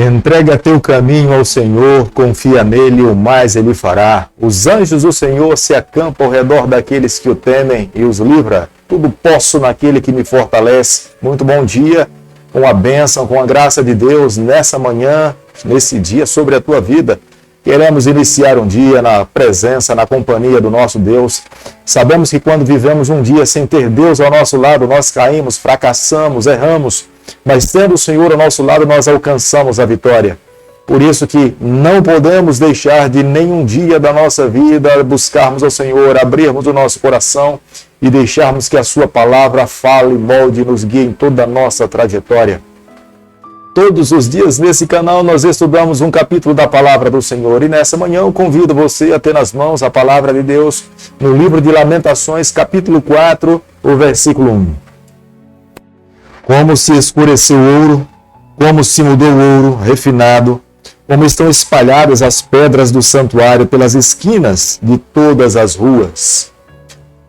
Entrega teu caminho ao Senhor, confia nele, o mais ele fará. Os anjos do Senhor se acampam ao redor daqueles que o temem e os livra. Tudo posso naquele que me fortalece. Muito bom dia, com a bênção, com a graça de Deus, nessa manhã, nesse dia, sobre a tua vida. Queremos iniciar um dia na presença, na companhia do nosso Deus. Sabemos que quando vivemos um dia sem ter Deus ao nosso lado, nós caímos, fracassamos, erramos. Mas tendo o Senhor ao nosso lado, nós alcançamos a vitória. Por isso que não podemos deixar de nenhum dia da nossa vida buscarmos ao Senhor, abrirmos o nosso coração e deixarmos que a sua palavra fale, molde e nos guie em toda a nossa trajetória. Todos os dias nesse canal nós estudamos um capítulo da palavra do Senhor e nessa manhã eu convido você a ter nas mãos a palavra de Deus no livro de Lamentações, capítulo 4, o versículo 1. Como se escureceu o ouro, como se mudou o ouro refinado, como estão espalhadas as pedras do santuário pelas esquinas de todas as ruas.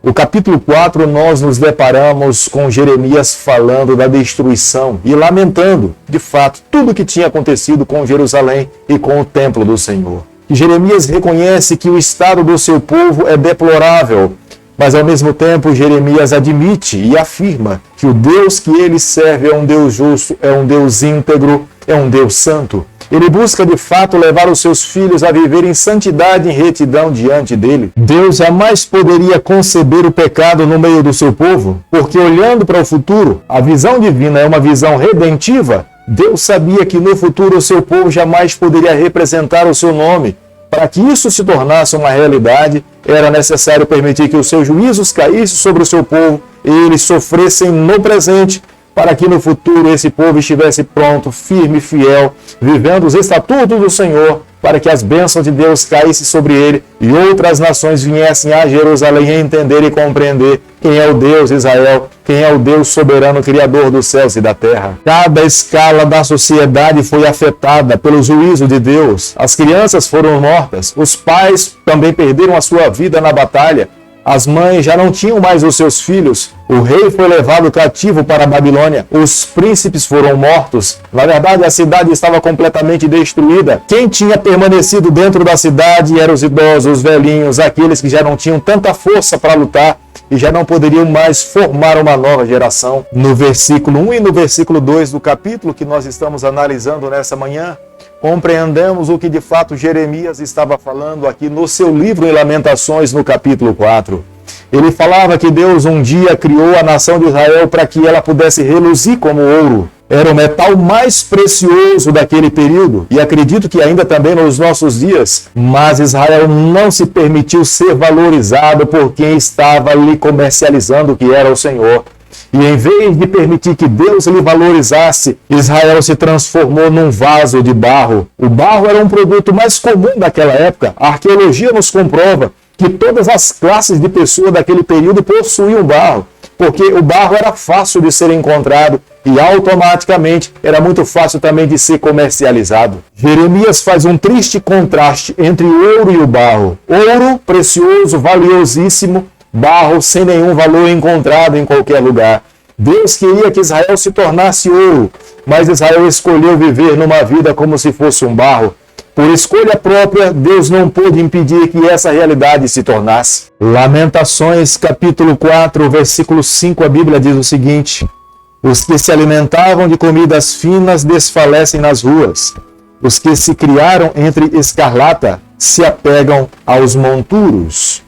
O capítulo 4, nós nos deparamos com Jeremias falando da destruição e lamentando, de fato, tudo o que tinha acontecido com Jerusalém e com o templo do Senhor. E Jeremias reconhece que o estado do seu povo é deplorável, mas ao mesmo tempo Jeremias admite e afirma que o Deus que ele serve é um Deus justo, é um Deus íntegro, é um Deus santo. Ele busca de fato levar os seus filhos a viver em santidade e retidão diante dele. Deus jamais poderia conceber o pecado no meio do seu povo, porque olhando para o futuro, a visão divina é uma visão redentiva. Deus sabia que no futuro o seu povo jamais poderia representar o seu nome. Para que isso se tornasse uma realidade, era necessário permitir que os seus juízos caíssem sobre o seu povo e eles sofressem no presente, para que no futuro esse povo estivesse pronto, firme e fiel, vivendo os estatutos do Senhor, para que as bênçãos de Deus caíssem sobre ele e outras nações viessem a Jerusalém entender e compreender quem é o Deus de Israel, quem é o Deus soberano, Criador dos céus e da terra. Cada escala da sociedade foi afetada pelo juízo de Deus. As crianças foram mortas, os pais também perderam a sua vida na batalha. As mães já não tinham mais os seus filhos. O rei foi levado cativo para a Babilônia. Os príncipes foram mortos. Na verdade, a cidade estava completamente destruída. Quem tinha permanecido dentro da cidade eram os idosos, os velhinhos, aqueles que já não tinham tanta força para lutar e já não poderiam mais formar uma nova geração. No versículo 1 e no versículo 2 do capítulo que nós estamos analisando nessa manhã, compreendemos o que de fato Jeremias estava falando aqui no seu livro em Lamentações, no capítulo 4. Ele falava que Deus um dia criou a nação de Israel para que ela pudesse reluzir como ouro. Era o metal mais precioso daquele período e acredito que ainda também nos nossos dias. Mas Israel não se permitiu ser valorizado por quem estava ali comercializando o que era o Senhor. E em vez de permitir que Deus lhe valorizasse, Israel se transformou num vaso de barro. O barro era um produto mais comum daquela época. A arqueologia nos comprova que todas as classes de pessoas daquele período possuíam barro, porque o barro era fácil de ser encontrado e automaticamente era muito fácil também de ser comercializado. Jeremias faz um triste contraste entre o ouro e o barro. Ouro precioso, valiosíssimo, barro sem nenhum valor encontrado em qualquer lugar. Deus queria que Israel se tornasse ouro, mas Israel escolheu viver numa vida como se fosse um barro. Por escolha própria, Deus não pôde impedir que essa realidade se tornasse. Lamentações, capítulo 4, versículo 5, a Bíblia diz o seguinte: os que se alimentavam de comidas finas desfalecem nas ruas. Os que se criaram entre escarlata se apegam aos monturos.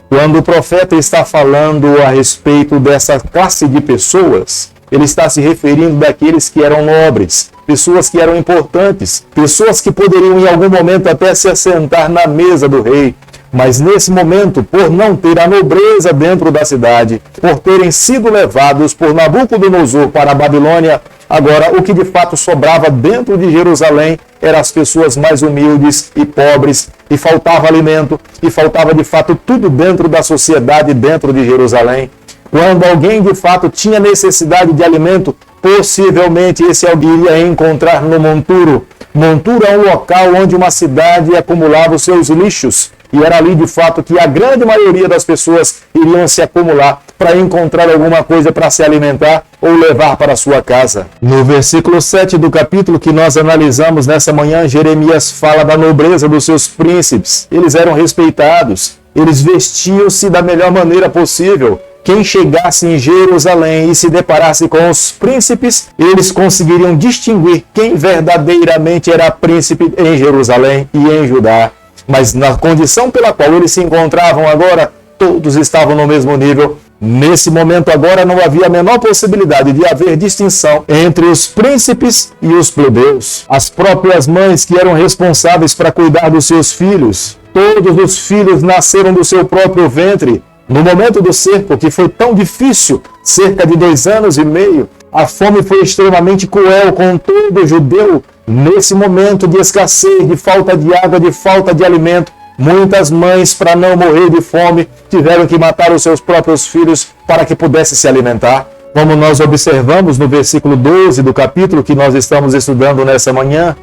Quando o profeta está falando a respeito dessa classe de pessoas, ele está se referindo daqueles que eram nobres, pessoas que eram importantes, pessoas que poderiam em algum momento até se assentar na mesa do rei. Mas nesse momento, por não ter a nobreza dentro da cidade, por terem sido levados por Nabucodonosor para a Babilônia, agora o que de fato sobrava dentro de Jerusalém eram as pessoas mais humildes e pobres, e faltava alimento, e faltava de fato tudo dentro da sociedade, dentro de Jerusalém. Quando alguém de fato tinha necessidade de alimento, possivelmente esse alguém iria encontrar no monturo. Monturo é um local onde uma cidade acumulava os seus lixos. E era ali de fato que a grande maioria das pessoas iriam se acumular para encontrar alguma coisa para se alimentar ou levar para sua casa. No versículo 7 do capítulo que nós analisamos nessa manhã, Jeremias fala da nobreza dos seus príncipes. Eles eram respeitados, eles vestiam-se da melhor maneira possível. Quem chegasse em Jerusalém e se deparasse com os príncipes, eles conseguiriam distinguir quem verdadeiramente era príncipe em Jerusalém e em Judá. Mas na condição pela qual eles se encontravam agora, todos estavam no mesmo nível. Nesse momento agora não havia a menor possibilidade de haver distinção entre os príncipes e os plebeus. As próprias mães que eram responsáveis para cuidar dos seus filhos, todos os filhos nasceram do seu próprio ventre. No momento do cerco, que foi tão difícil, cerca de 2 anos e meio, a fome foi extremamente cruel com todo judeu. Nesse momento de escassez, de falta de água, de falta de alimento, muitas mães, para não morrer de fome, tiveram que matar os seus próprios filhos para que pudessem se alimentar. Como nós observamos no versículo 12 do capítulo que nós estamos estudando nessa manhã,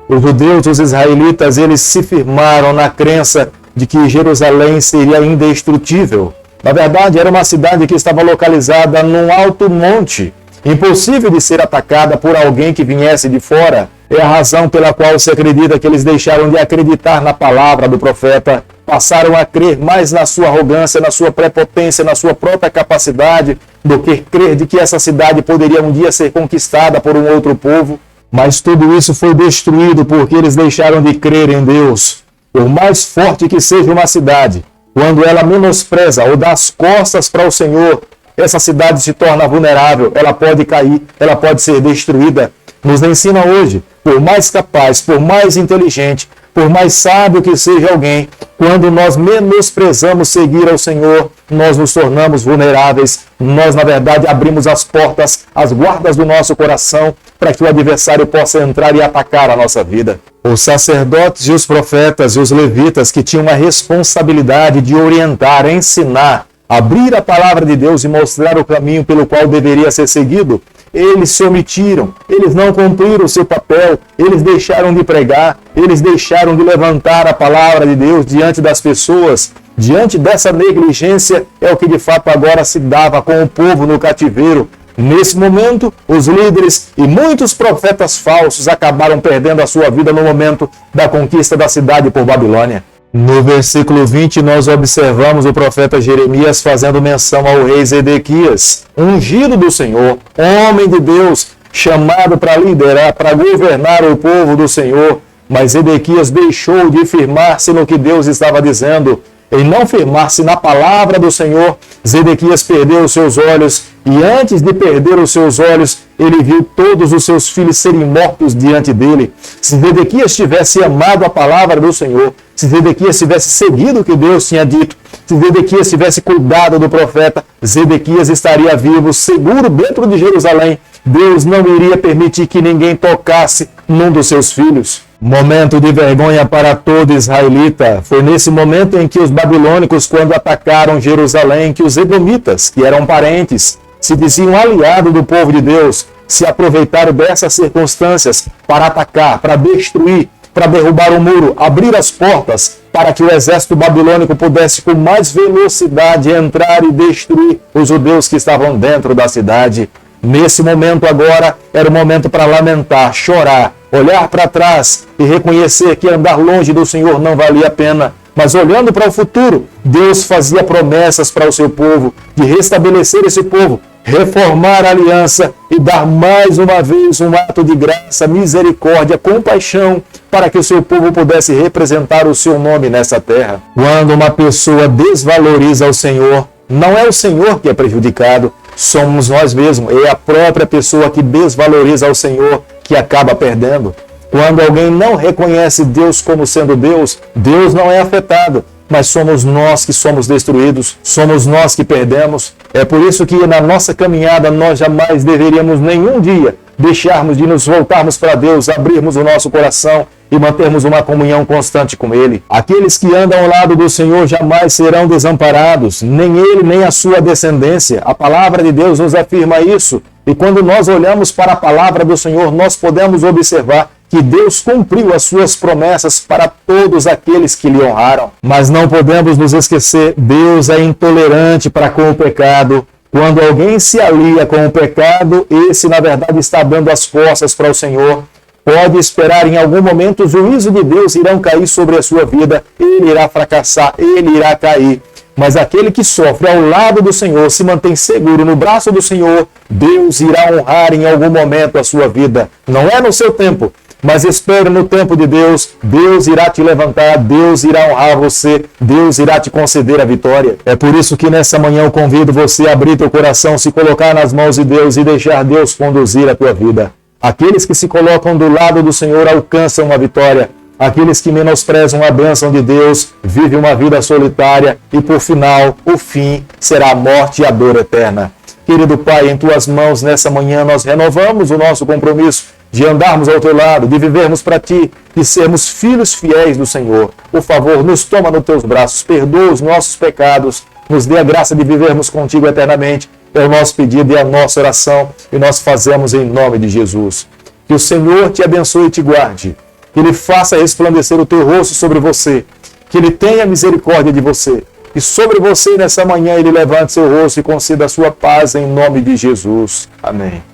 os judeus, os israelitas, eles se firmaram na crença de que Jerusalém seria indestrutível. Na verdade, era uma cidade que estava localizada num alto monte, impossível de ser atacada por alguém que viesse de fora. É a razão pela qual se acredita que eles deixaram de acreditar na palavra do profeta, passaram a crer mais na sua arrogância, na sua prepotência, na sua própria capacidade, do que crer de que essa cidade poderia um dia ser conquistada por um outro povo. Mas tudo isso foi destruído porque eles deixaram de crer em Deus. Por mais forte que seja uma cidade, quando ela menospreza ou dá as costas para o Senhor, essa cidade se torna vulnerável, ela pode cair, ela pode ser destruída. Nos ensina hoje, por mais capaz, por mais inteligente, por mais sábio que seja alguém, quando nós menosprezamos seguir ao Senhor, nós nos tornamos vulneráveis. Nós, na verdade, abrimos as portas, as guardas do nosso coração, para que o adversário possa entrar e atacar a nossa vida. Os sacerdotes e os profetas e os levitas que tinham a responsabilidade de orientar, ensinar, abrir a palavra de Deus e mostrar o caminho pelo qual deveria ser seguido, eles se omitiram, eles não cumpriram o seu papel, eles deixaram de pregar, eles deixaram de levantar a palavra de Deus diante das pessoas. Diante dessa negligência é o que de fato agora se dava com o povo no cativeiro. Nesse momento, os líderes e muitos profetas falsos acabaram perdendo a sua vida no momento da conquista da cidade por Babilônia. No versículo 20, nós observamos o profeta Jeremias fazendo menção ao rei Zedequias, ungido do Senhor, homem de Deus, chamado para liderar, para governar o povo do Senhor. Mas Zedequias deixou de firmar-se no que Deus estava dizendo. Em não firmar-se na palavra do Senhor, Zedequias perdeu os seus olhos, e antes de perder os seus olhos, ele viu todos os seus filhos serem mortos diante dele. Se Zedequias tivesse amado a palavra do Senhor, se Zedequias tivesse seguido o que Deus tinha dito, se Zedequias tivesse cuidado do profeta, Zedequias estaria vivo, seguro dentro de Jerusalém. Deus não iria permitir que ninguém tocasse num dos seus filhos. Momento de vergonha para todo israelita. Foi nesse momento em que os babilônicos, quando atacaram Jerusalém, que os edomitas, que eram parentes, se diziam aliados do povo de Deus, se aproveitaram dessas circunstâncias para atacar, para destruir, para derrubar o muro, abrir as portas, para que o exército babilônico pudesse com mais velocidade entrar e destruir os judeus que estavam dentro da cidade. Nesse momento agora, era o momento para lamentar, chorar, olhar para trás e reconhecer que andar longe do Senhor não valia a pena. Mas olhando para o futuro, Deus fazia promessas para o seu povo, de restabelecer esse povo, reformar a aliança e dar mais uma vez um ato de graça, misericórdia, compaixão, para que o seu povo pudesse representar o seu nome nessa terra. Quando uma pessoa desvaloriza o Senhor, não é o Senhor que é prejudicado, somos nós mesmos. É a própria pessoa que desvaloriza o Senhor que acaba perdendo. Quando alguém não reconhece Deus como sendo Deus, Deus não é afetado, mas somos nós que somos destruídos, somos nós que perdemos. É por isso que na nossa caminhada nós jamais deveríamos nenhum dia deixarmos de nos voltarmos para Deus, abrirmos o nosso coração e mantermos uma comunhão constante com Ele. Aqueles que andam ao lado do Senhor jamais serão desamparados, nem ele, nem a sua descendência. A palavra de Deus nos afirma isso. E quando nós olhamos para a palavra do Senhor, nós podemos observar que Deus cumpriu as suas promessas para todos aqueles que lhe honraram. Mas não podemos nos esquecer, Deus é intolerante para com o pecado. Quando alguém se alia com o pecado, esse, na verdade, está dando as costas para o Senhor. Pode esperar em algum momento o juízo de Deus irão cair sobre a sua vida. Ele irá fracassar, ele irá cair. Mas aquele que sofre ao lado do Senhor, se mantém seguro no braço do Senhor, Deus irá honrar em algum momento a sua vida. Não é no seu tempo, mas espere no tempo de Deus. Deus irá te levantar, Deus irá honrar você, Deus irá te conceder a vitória. É por isso que nessa manhã eu convido você a abrir teu coração, se colocar nas mãos de Deus e deixar Deus conduzir a tua vida. Aqueles que se colocam do lado do Senhor alcançam uma vitória. Aqueles que menosprezam a bênção de Deus vivem uma vida solitária e, por final, o fim será a morte e a dor eterna. Querido Pai, em Tuas mãos, nessa manhã, nós renovamos o nosso compromisso de andarmos ao Teu lado, de vivermos para Ti, de sermos filhos fiéis do Senhor. Por favor, nos toma nos Teus braços, perdoa os nossos pecados, nos dê a graça de vivermos contigo eternamente. É o nosso pedido e a nossa oração, e nós fazemos em nome de Jesus. Que o Senhor te abençoe e te guarde. Que Ele faça resplandecer o teu rosto sobre você. Que Ele tenha misericórdia de você. E sobre você nessa manhã Ele levante seu rosto e conceda a sua paz em nome de Jesus. Amém.